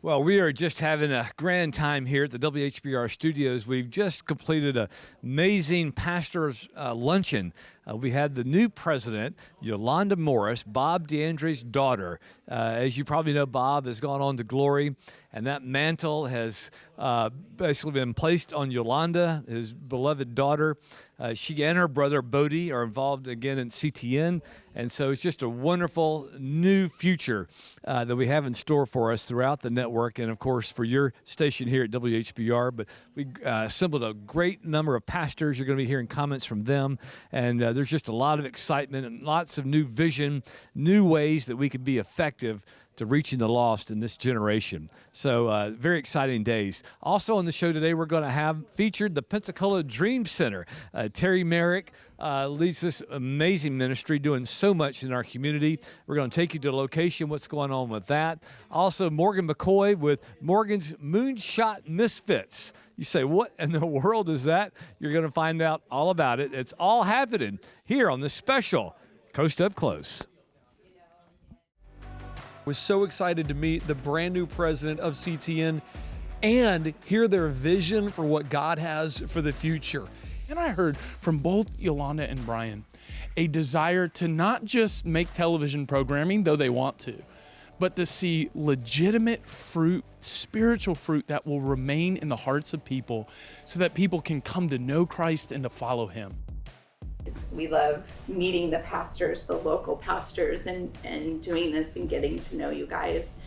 Well, we are just having a grand time here at the WHBR studios. We've just completed an amazing pastor's luncheon. We had the new president, Yolanda Morris, Bob DeAndre's daughter. As you probably know, Bob has gone on to glory, and that mantle has basically been placed on Yolanda, his beloved daughter. She and her brother, Bodie, are involved again in CTN, and so it's just a wonderful new future that we have in store for us throughout the network, and of course for your station here at WHBR. But we assembled a great number of pastors. You're going to be hearing comments from them, and there's just a lot of excitement and lots of new vision, new ways that we could be effective to reaching the lost in this generation. So very exciting days. Also on the show today, we're going to have featured the Pensacola Dream Center. Terry Merrick leads this amazing ministry, doing so much in our community. We're going to take you to the location, what's going on with that. Also, Morgan McCoy with Morgan's Moonshot Misfits. You say, what in the world is that? You're going to find out all about it. It's all happening here on this special Coast Up Close. Was so excited to meet the brand new president of CTN and hear their vision for what God has for the future. And I heard from both Yolanda and Brian a desire to not just make television programming, though they want to, but to see legitimate fruit, spiritual fruit that will remain in the hearts of people so that people can come to know Christ and to follow him. We love meeting the pastors, the local pastors, and doing this and getting to know you guys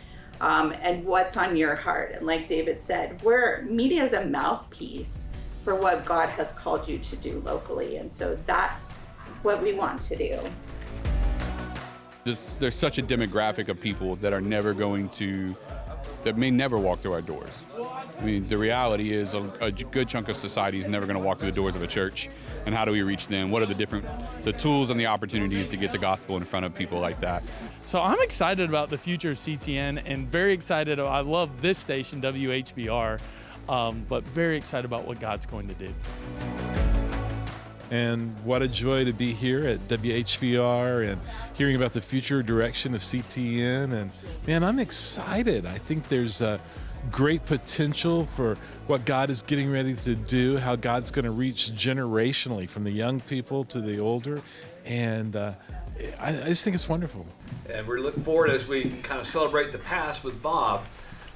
and what's on your heart. And like David said, media is a mouthpiece for what God has called you to do locally. And so that's what we want to do. There's such a demographic of people that may never walk through our doors. I mean, the reality is a good chunk of society is never going to walk through the doors of a church. And how do we reach them? What are the tools and the opportunities to get the gospel in front of people like that? So I'm excited about the future of CTN and very excited. I love this station, WHBR, but very excited about what God's going to do. And what a joy to be here at WHBR and hearing about the future direction of CTN. And man, I'm excited. I think there's a great potential for what God is getting ready to do, how God's going to reach generationally from the young people to the older. And I just think it's wonderful. And we're looking forward as we kind of celebrate the past with Bob,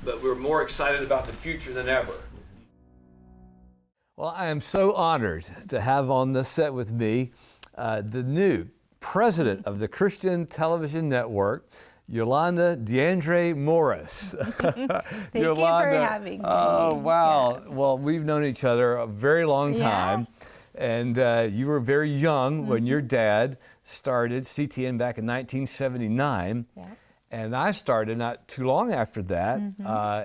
but we're more excited about the future than ever. Well, I am so honored to have on this set with me the new president of the Christian Television Network, Yolanda DeAndre Morris. Thank you for having me. Oh, wow. Yeah. Well, we've known each other a very long time. Yeah. And you were very young when your dad started CTN back in 1979. Yeah. And I started not too long after that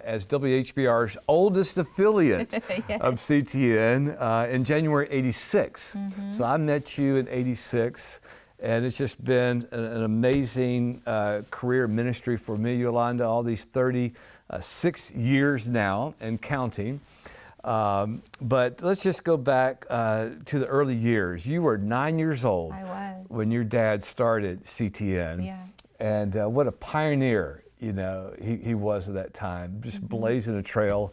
as WHBR's oldest affiliate of CTN in January '86. So I met you in '86, and it's just been an amazing career ministry for me, Yolanda, all these 36 years now and counting. But let's just go back to the early years. You were 9 years old when your dad started CTN. Yeah. And what a pioneer, he was at that time, just blazing a trail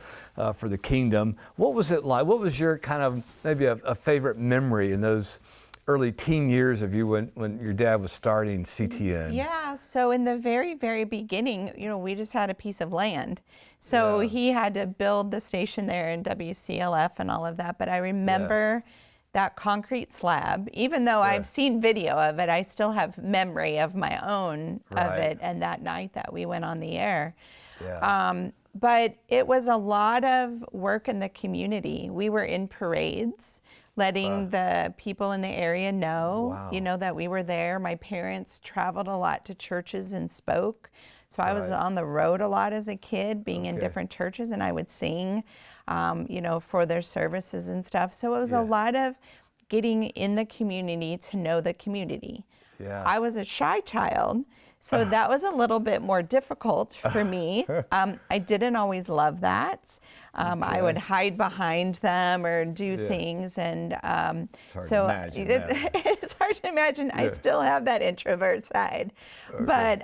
for the kingdom. What was it like? What was your kind of maybe a favorite memory in those early teen years of you when your dad was starting CTN? Yeah, so in the very, very beginning, we just had a piece of land. So he had to build the station there in WCLF and all of that. But I remember that concrete slab, even though I've seen video of it, I still have memory of my own of it and that night that we went on the air. Yeah. But it was a lot of work in the community. We were in parades, letting the people in the area know, that we were there. My parents traveled a lot to churches and spoke. So I was on the road a lot as a kid, being in different churches, and I would sing, for their services and stuff. So it was a lot of getting in the community to know the community. Yeah. I was a shy child, So that was a little bit more difficult for me. I didn't always love that. I would hide behind them or do things, and It's hard so to imagine that. it's hard to imagine. I still have that introvert side, but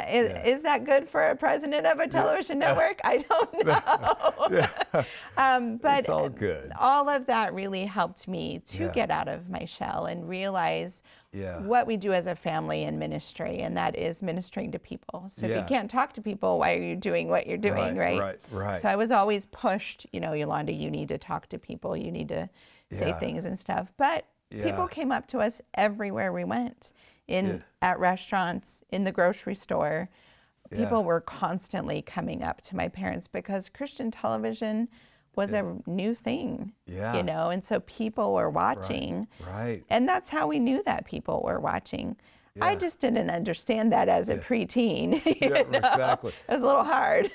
is that good for a president of a television network? I don't know. But It's all good. all of that really helped me to get out of my shell and realize what we do as a family in ministry, and that is ministering to people. So if you can't talk to people, why are you doing what you're doing, right? Right. So I was always pushed, Yolanda, you need to talk to people, you need to say things and stuff. But people came up to us everywhere we went, at restaurants, in the grocery store. People were constantly coming up to my parents because Christian television was a new thing, and so people were watching. Right. And that's how we knew that people were watching. I just didn't understand that as a preteen. Exactly. It was a little hard.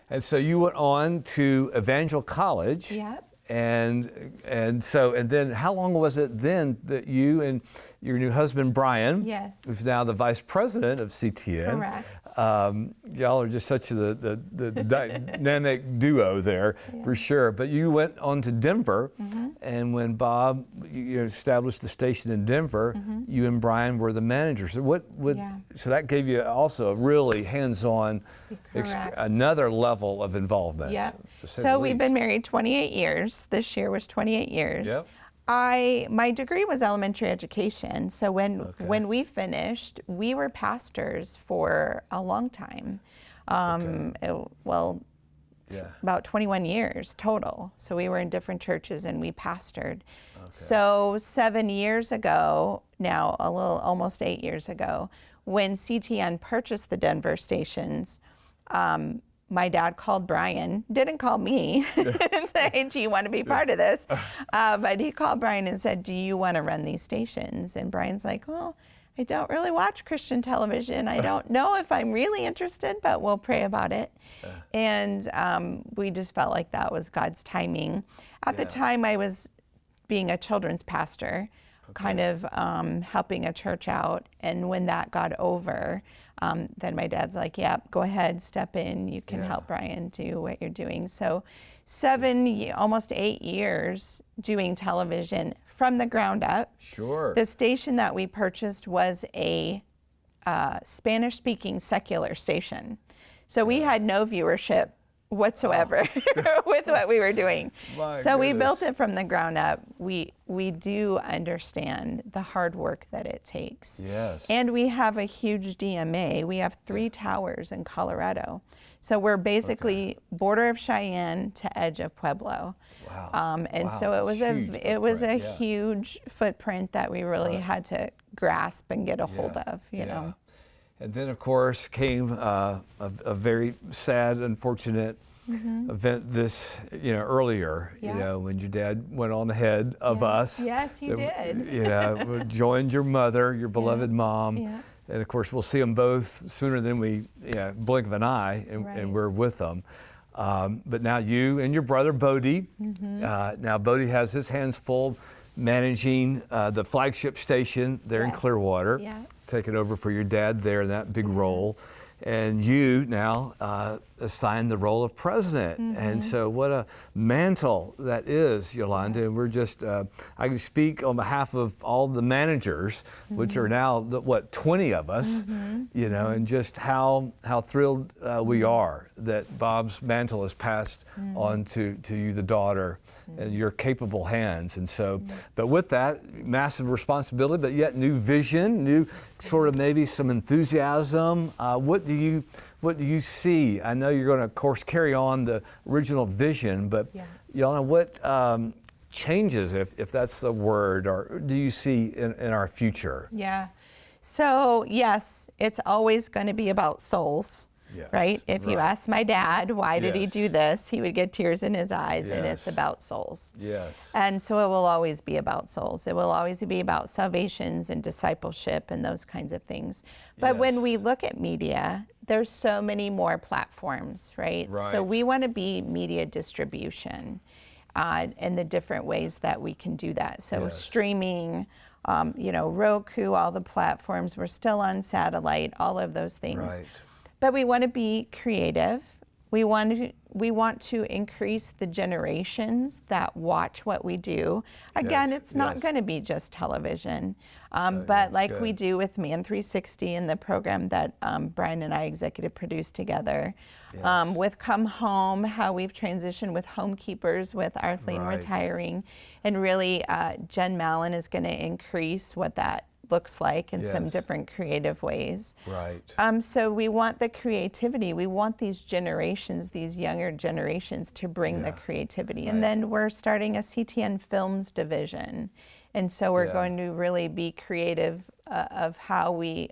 And so you went on to Evangel College. Yep. And then how long was it then that you and your new husband Brian, Yes. who's now the vice president of CTN, Correct. y'all are just such the dynamic duo there for sure. But you went on to Denver, and when Bob you established the station in Denver, you and Brian were the managers. So so that gave you also a really hands-on, another level of involvement. Yeah. to say So the we've least. been married 28 years. This year was 28 years. Yep. My degree was elementary education. So when we finished, we were pastors for a long time. About 21 years total. So we were in different churches and we pastored. So 7 years ago, now almost 8 years ago, when CTN purchased the Denver stations, my dad called Brian, didn't call me and say, hey, do you want to be part of this? But he called Brian and said, do you want to run these stations? And Brian's like, well, I don't really watch Christian television. I don't know if I'm really interested, but we'll pray about it. And we just felt like that was God's timing. At the time, I was being a children's pastor, kind of helping a church out. And when that got over, then my dad's like, yeah, go ahead, step in. You can help Brian do what you're doing. So almost 8 years doing television from the ground up. Sure. The station that we purchased was a Spanish-speaking secular station. So we had no viewership whatsoever with what we were doing. So we built it from the ground up. We do understand the hard work that it takes. Yes. And we have a huge DMA. We have 3 towers in Colorado. So we're basically border of Cheyenne to edge of Pueblo. Wow. So it was a Huge huge footprint that we really had to grasp and get a hold of, you know. And then, of course, came a very sad, unfortunate event earlier, when your dad went on ahead of us. Yes, he did. Joined your mother, your beloved mom. Yeah. And, of course, we'll see them both sooner than we blink of an eye, and we're with them. But now you and your brother, Bodie, now Bodie has his hands full managing the flagship station there in Clearwater. Yeah. Taking over for your dad there in that big role. And you now assigned the role of president. And so what a mantle that is, Yolanda. And we're just, I can speak on behalf of all the managers, which are now, 20 of us, and just how thrilled we are that Bob's mantle is passed on to you, the daughter, and your capable hands. And so, but with that, massive responsibility, but yet new vision, new sort of maybe some enthusiasm. What do you see? I know you're going to, of course, carry on the original vision, but Yolanda, what changes, if that's the word, or do you see in our future? Yeah. So yes, it's always going to be about souls. Yes, right? If you ask my dad, why did he do this? He would get tears in his eyes, and it's about souls. Yes. And so it will always be about souls. It will always be about salvations and discipleship and those kinds of things. But when we look at media, there's so many more platforms, right? So we want to be media distribution and the different ways that we can do that. So streaming, Roku, all the platforms. We're still on satellite, all of those things. Right. But we want to be creative. We want to increase the generations that watch what we do. Again, Yes, it's not yes. going to be just television, but like we good. do with Man 360 and the program that Brian and I executive produced together. With Come Home, how we've transitioned with Homekeepers, with Arthleen Right. retiring, and really Jen Mallon is going to increase what that looks like in some Yes. different creative ways. Right. So we want the creativity. We want these generations, these younger generations, to bring the creativity. And then we're starting a CTN Films division. And so we're going to really be creative of how we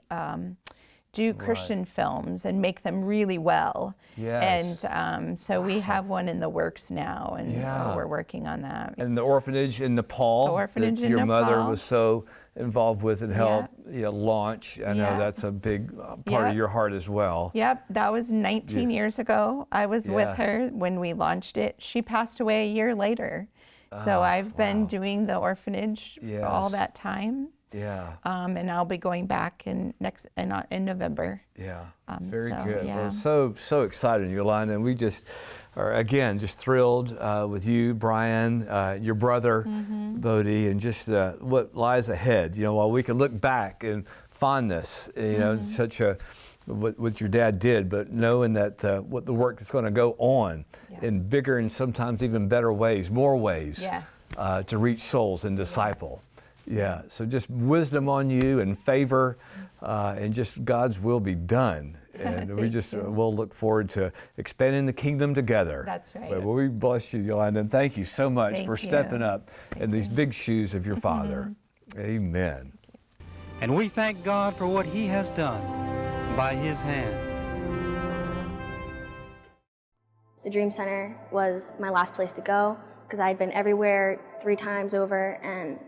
do Christian films and make them really well. Yes. And so we have one in the works now, and we're working on that. And the orphanage in Nepal, The orphanage that in your mother Nepal. was so involved with and helped launch. I know Yeah. that's a big part of Yep. your heart as well. Yep, that was 19 years ago. I was Yeah. with her when we launched it. She passed away a year later. So I've been doing the orphanage for all Yes. that time. Yeah. And I'll be going back in November. Yeah, so, good. yeah. Well, so excited, Yolanda, and we just are again just thrilled with you, Brian, your brother, Mm-hmm. Bodie, and just what lies ahead. While we can look back in fondness, Mm-hmm. such a what your dad did, but knowing that what the work is going to go on in bigger and sometimes even better ways, more ways, Yes. to reach souls and disciple. Yeah, so just wisdom on you and favor, and just God's will be done. And we just we'll look forward to expanding the kingdom together. That's right. But we bless you, Yolanda, and thank you so much Thank for you. stepping up in these big shoes of your father. Amen. And we thank God for what He has done by His hand. The Dream Center was my last place to go because I had been everywhere 3 times over, and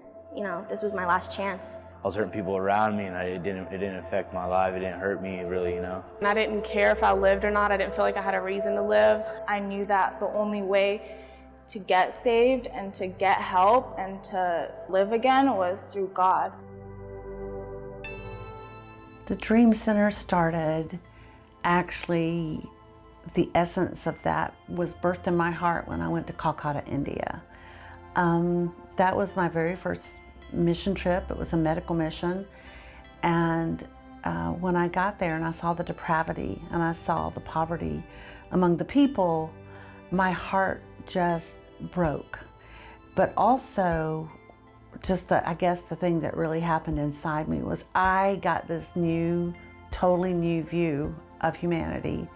this was my last chance. I was hurting people around me, and it didn't affect my life. It didn't hurt me, really, And I didn't care if I lived or not. I didn't feel like I had a reason to live. I knew that the only way to get saved and to get help and to live again was through God. The Dream Center started, actually, the essence of that was birthed in my heart when I went to Calcutta, India. That was my very first mission trip. It was a medical mission. And when I got there and I saw the depravity and I saw the poverty among the people, my heart just broke. But also, I guess the thing that really happened inside me was I got this totally new view of humanity.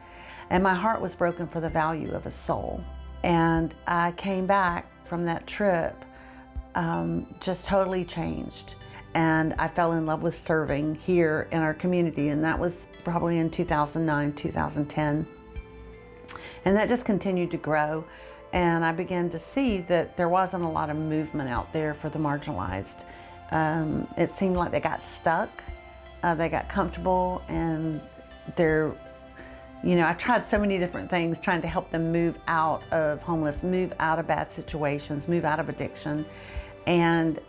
And my heart was broken for the value of a soul. And I came back from that trip just totally changed. And I fell in love with serving here in our community, and that was probably in 2009, 2010. And that just continued to grow. And I began to see that there wasn't a lot of movement out there for the marginalized. It seemed like they got stuck, they got comfortable, and I tried so many different things trying to help them move out of homeless, move out of bad situations, move out of addiction. And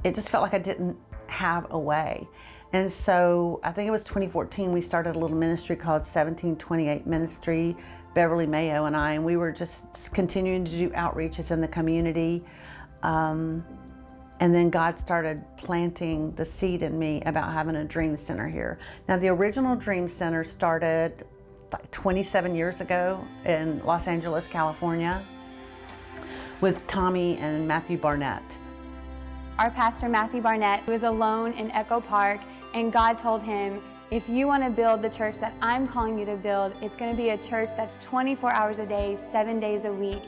it just felt like I didn't have a way. And so I think it was 2014, we started a little ministry called 1728 Ministry, Beverly Mayo and I, and we were just continuing to do outreaches in the community. And then God started planting the seed in me about having a dream center here. Now, the original Dream Center started like 27 years ago in Los Angeles, California, with Tommy and Matthew Barnett. Our pastor, Matthew Barnett, was alone in Echo Park, and God told him, if you want to build the church that I'm calling you to build, it's going to be a church that's 24 hours a day, 7 days a week.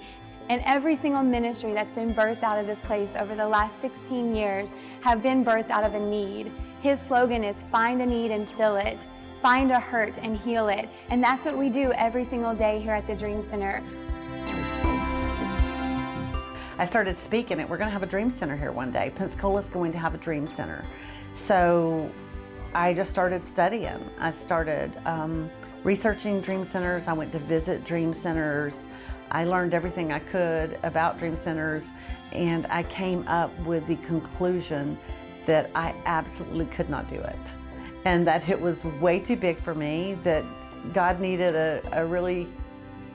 And every single ministry that's been birthed out of this place over the last 16 years have been birthed out of a need. His slogan is find a need and fill it. Find a hurt and heal it. And that's what we do every single day here at the Dream Center. I started speaking it. We're going to have a Dream Center here one day. Pensacola's going to have a Dream Center. So I just started studying. I started researching dream centers. I went to visit dream centers. I learned everything I could about dream centers, and I came up with the conclusion that I absolutely could not do it, and that it was way too big for me, that God needed a really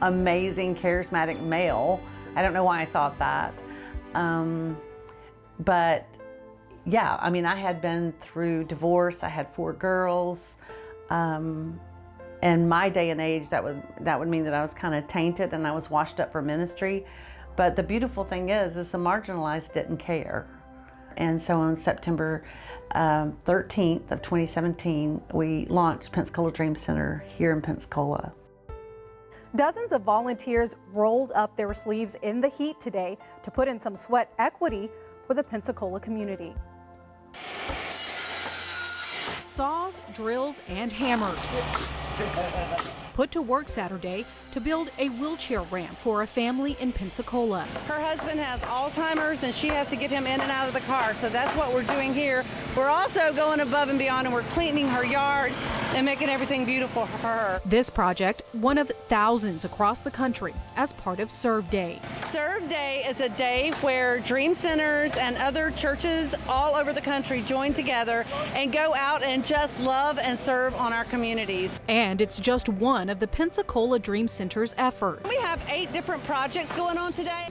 amazing, charismatic male. I don't know why I thought that. But yeah, I mean, I had been through divorce. I had 4 girls. In my day and age, that would mean that I was kind of tainted and I was washed up for ministry. But the beautiful thing is the marginalized didn't care. And so on September 13th of 2017, we launched Pensacola Dream Center here in Pensacola. Dozens of volunteers rolled up their sleeves in the heat today to put in some sweat equity for the Pensacola community. Saws, drills, and hammers put to work Saturday to build a wheelchair ramp for a family in Pensacola. Her husband has Alzheimer's and she has to get him in and out of the car, so that's what we're doing here. We're also going above and beyond, and we're cleaning her yard and making everything beautiful for her. This project, one of thousands across the country as part of Serve Day. Serve Day is a day where dream centers and other churches all over the country join together and go out and just love and serve on our communities. And it's just one of the Pensacola Dream Center's efforts. We have 8 different projects going on today.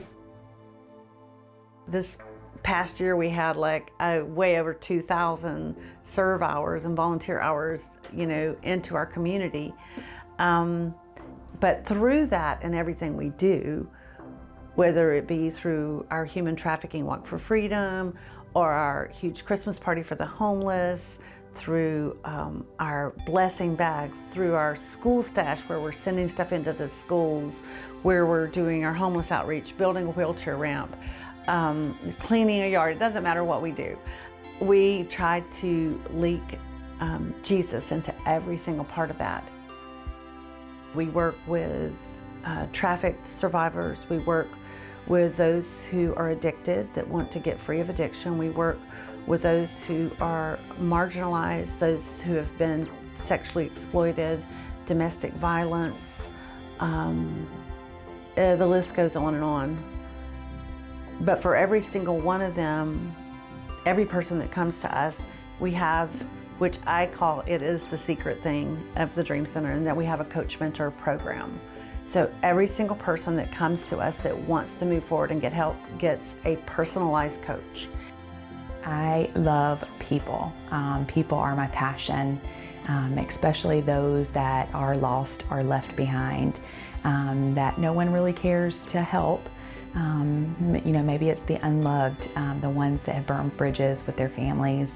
This past year we had like way over 2,000 serve hours and volunteer hours, you know, into our community. But through that and everything we do, whether it be through our human trafficking walk for freedom or our huge Christmas party for the homeless, through our blessing bags, through our school stash where we're sending stuff into the schools, where we're doing our homeless outreach, building a wheelchair ramp, cleaning a yard, it doesn't matter what we do. We try to leak Jesus into every single part of that. We work with trafficked survivors. We work with those who are addicted that want to get free of addiction. We work with those who are marginalized, those who have been sexually exploited, domestic violence. The list goes on and on. But for every single one of them, every person that comes to us, we have, which I call it is the secret thing of the Dream Center, and that we have a coach mentor program. So every single person that comes to us that wants to move forward and get help gets a personalized coach. I love people. People are my passion, especially those that are lost or left behind, that no one really cares to help. You know, maybe it's the unloved, the ones that have burned bridges with their families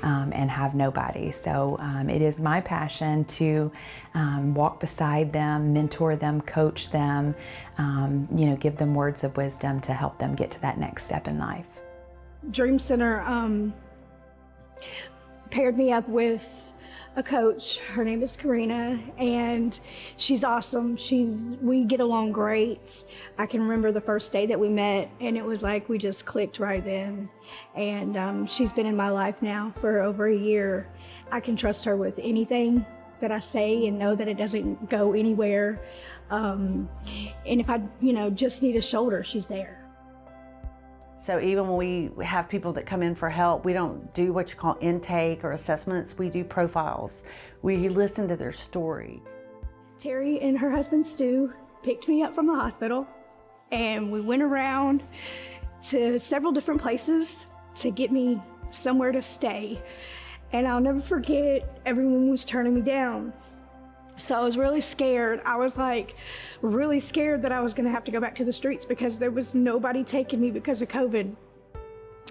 and have nobody. So it is my passion to walk beside them, mentor them, coach them, you know, give them words of wisdom to help them get to that next step in life. Dream Center paired me up with a coach. Her name is Karina, and she's awesome. We get along great. I can remember the first day that we met, and it was like we just clicked right then. And she's been in my life now for over a year. I can trust her with anything that I say and know that it doesn't go anywhere. And if I, you know, just need a shoulder, she's there. So even when we have people that come in for help, we don't do what you call intake or assessments, we do profiles. We listen to their story. Terry and her husband Stu picked me up from the hospital, and we went around to several different places to get me somewhere to stay. And I'll never forget, everyone was turning me down. So I was really scared. I was like really scared that I was gonna have to go back to the streets because there was nobody taking me because of COVID.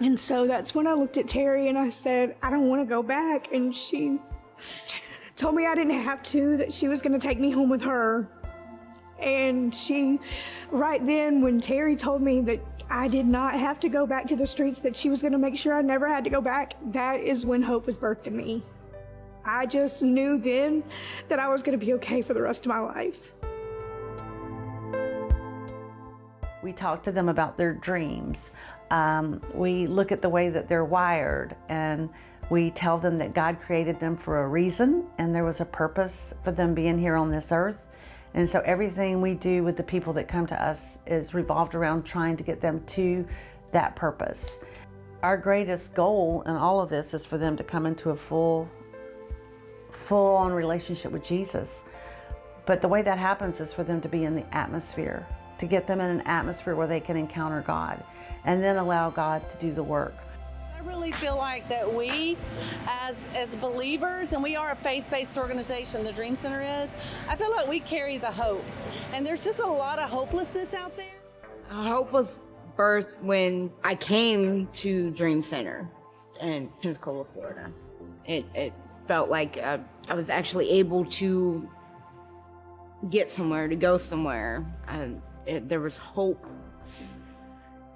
And so that's when I looked at Terry and I said, I don't wanna go back. And she told me I didn't have to, that she was gonna take me home with her. And she, right then when Terry told me that I did not have to go back to the streets, that she was gonna make sure I never had to go back, that is when hope was birthed in me. I just knew then that I was going to be okay for the rest of my life. We talk to them about their dreams. We look at the way that they're wired, and We tell them that God created them for a reason and there was a purpose for them being here on this earth. And so everything we do with the people that come to us is revolved around trying to get them to that purpose. Our greatest goal in all of this is for them to come into a full-on relationship with Jesus. But the way that happens is for them to be in the atmosphere, to get them in an atmosphere where they can encounter God and then allow God to do the work. I really feel like that we, as believers, and we are a faith-based organization, the Dream Center is, I feel like we carry the hope. And there's just a lot of hopelessness out there. Hope was birthed when I came to Dream Center in Pensacola, Florida. It felt like I was actually able to get somewhere, to go somewhere. There was hope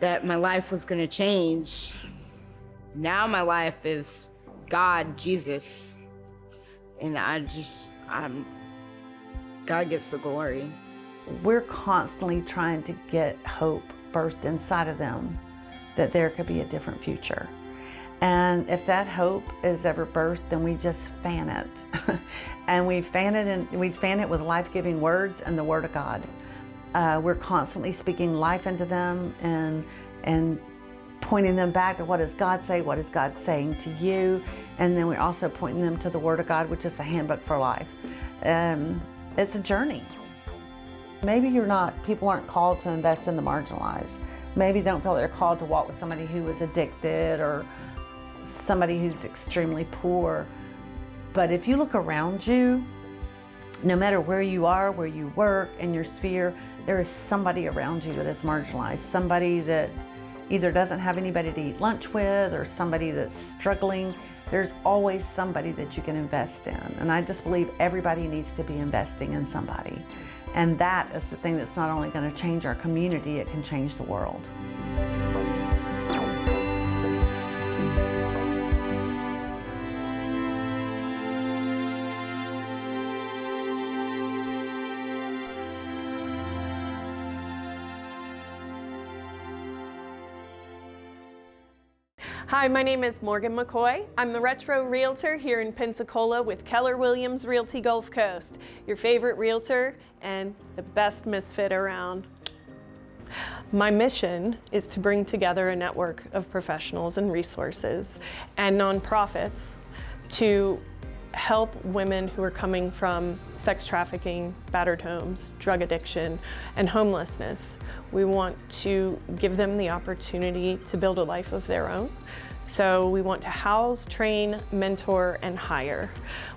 that my life was going to change. Now my life is God, Jesus, and God gets the glory. We're constantly trying to get hope birthed inside of them that there could be a different future. And if that hope is ever birthed, then we just fan it. And we fan it with life-giving words and the Word of God. We're constantly speaking life into them and pointing them back to what does God say, what is God saying to you, and then we're also pointing them to the Word of God, which is the handbook for life. It's a journey. Maybe people aren't called to invest in the marginalized. Maybe they don't feel they're called to walk with somebody who is addicted or somebody who's extremely poor. But if you look around you, no matter where you are, where you work, in your sphere, there is somebody around you that is marginalized, somebody that either doesn't have anybody to eat lunch with or somebody that's struggling. There's always somebody that you can invest in. And I just believe everybody needs to be investing in somebody. And that is the thing that's not only going to change our community, it can change the world. Hi, my name is Morgan McCoy. I'm the Retro Realtor here in Pensacola with Keller Williams Realty Gulf Coast, your favorite realtor and the best misfit around. My mission is to bring together a network of professionals and resources and nonprofits to help women who are coming from sex trafficking, battered homes, drug addiction, and homelessness. We want to give them the opportunity to build a life of their own. So we want to house, train, mentor, and hire.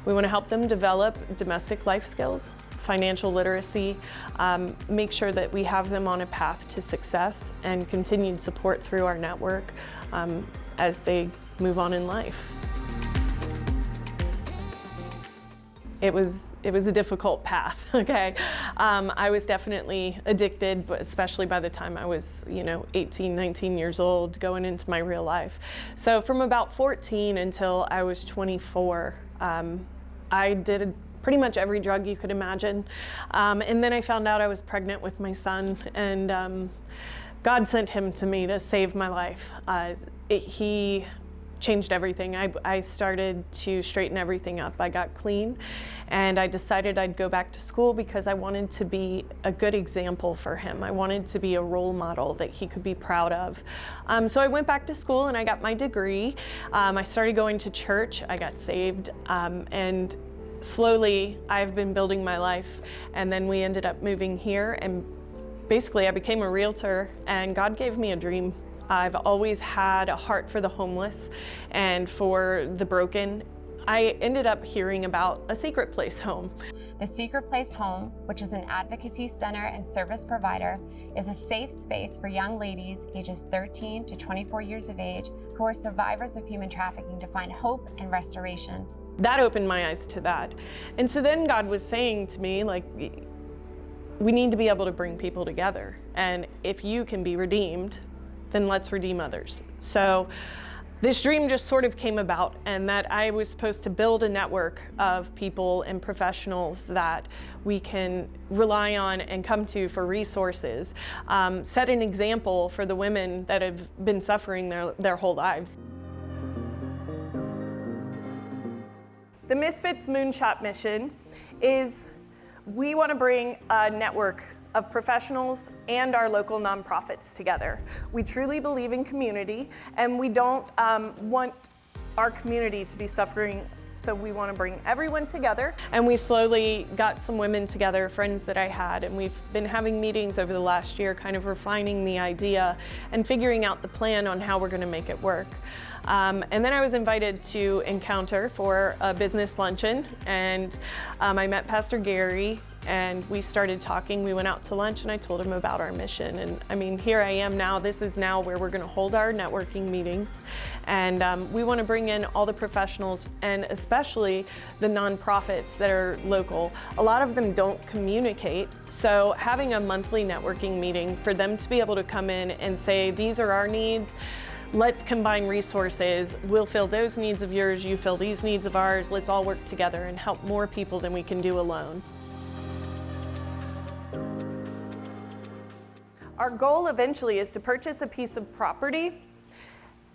We want to help them develop domestic life skills, financial literacy, make sure that we have them on a path to success and continued support through our network as they move on in life. It was a difficult path, okay? I was definitely addicted, but especially by the time I was, 18, 19 years old, going into my real life. So from about 14 until I was 24, I did pretty much every drug you could imagine. And then I found out I was pregnant with my son, and God sent him to me to save my life. He changed everything. I started to straighten everything up. I got clean, and I decided I'd go back to school because I wanted to be a good example for him. I wanted to be a role model that he could be proud of. So I went back to school and I got my degree. I started going to church. I got saved, and slowly I've been building my life, and then we ended up moving here, and basically I became a realtor, and God gave me a dream. I've always had a heart for the homeless and for the broken. I ended up hearing about a Secret Place home. The Secret Place Home, which is an advocacy center and service provider, is a safe space for young ladies ages 13 to 24 years of age who are survivors of human trafficking to find hope and restoration. That opened my eyes to that. And so then God was saying to me, we need to be able to bring people together. And if you can be redeemed, then let's redeem others. So this dream just sort of came about, and that I was supposed to build a network of people and professionals that we can rely on and come to for resources, set an example for the women that have been suffering their whole lives. The Misfits Moonshot mission is we want to bring a network of professionals and our local nonprofits together. We truly believe in community, and we don't want our community to be suffering, so we want to bring everyone together. And we slowly got some women together, friends that I had, and we've been having meetings over the last year, kind of refining the idea and figuring out the plan on how we're going to make it work. And then I was invited to Encounter for a business luncheon, and I met Pastor Gary, and we started talking. We went out to lunch, and I told him about our mission. And I mean, here I am now. This is now where we're going to hold our networking meetings, and we want to bring in all the professionals, and especially the nonprofits that are local. A lot of them don't communicate, so having a monthly networking meeting for them to be able to come in and say, these are our needs, let's combine resources. We'll fill those needs of yours, you fill these needs of ours. Let's all work together and help more people than we can do alone. Our goal eventually is to purchase a piece of property,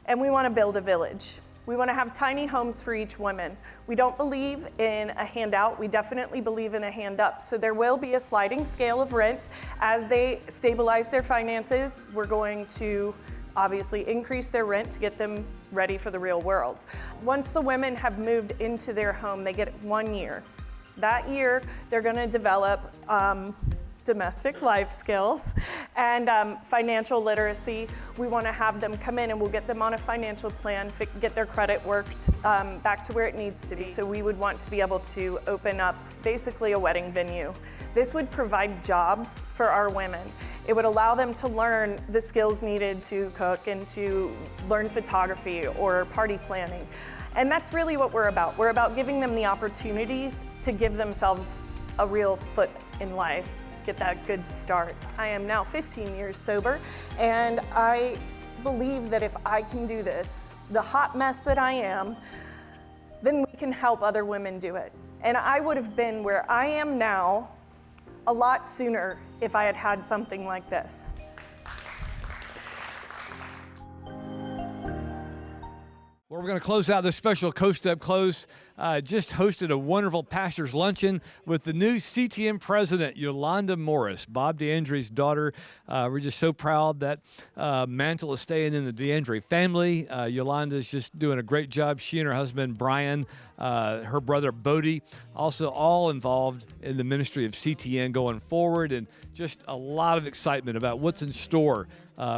and we want to build a village. We want to have tiny homes for each woman. We don't believe in a handout. We definitely believe in a hand up. So there will be a sliding scale of rent. As they stabilize their finances, we're going to obviously increase their rent to get them ready for the real world. Once the women have moved into their home, they get 1 year. That year, they're going to develop domestic life skills and financial literacy. We want to have them come in, and we'll get them on a financial plan, get their credit worked back to where it needs to be. So we would want to be able to open up basically a wedding venue. This would provide jobs for our women. It would allow them to learn the skills needed to cook and to learn photography or party planning. And that's really what we're about. We're about giving them the opportunities to give themselves a real foot in life, get that good start. I am now 15 years sober, and I believe that if I can do this, the hot mess that I am, then we can help other women do it. And I would have been where I am now a lot sooner if I had had something like this. Well, we're going to close out this special Coast Up Close. Just hosted a wonderful pastor's luncheon with the new CTN president, Yolanda Morris, Bob DeAndre's daughter. We're just so proud that mantle is staying in the DeAndre family. Yolanda's just doing a great job. She and her husband, Brian, her brother, Bodie, also all involved in the ministry of CTN going forward, and just a lot of excitement about what's in store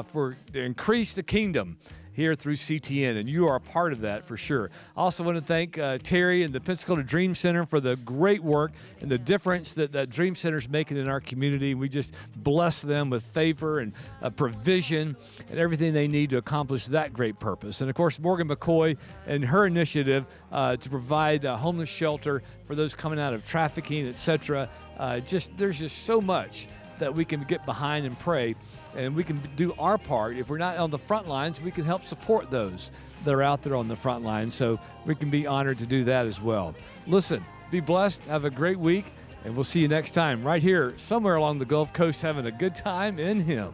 for the increase the kingdom here through CTN, and you are a part of that for sure. I also want to thank Terry and the Pensacola Dream Center for the great work and the difference that that Dream Center is making in our community. We just bless them with favor and provision and everything they need to accomplish that great purpose. And of course, Morgan McCoy and her initiative to provide a homeless shelter for those coming out of trafficking, etc. There's just so much that we can get behind and pray, and we can do our part. If we're not on the front lines, we can help support those that are out there on the front lines, so we can be honored to do that as well. Listen, be blessed, have a great week, and we'll see you next time right here somewhere along the Gulf Coast, having a good time in Him.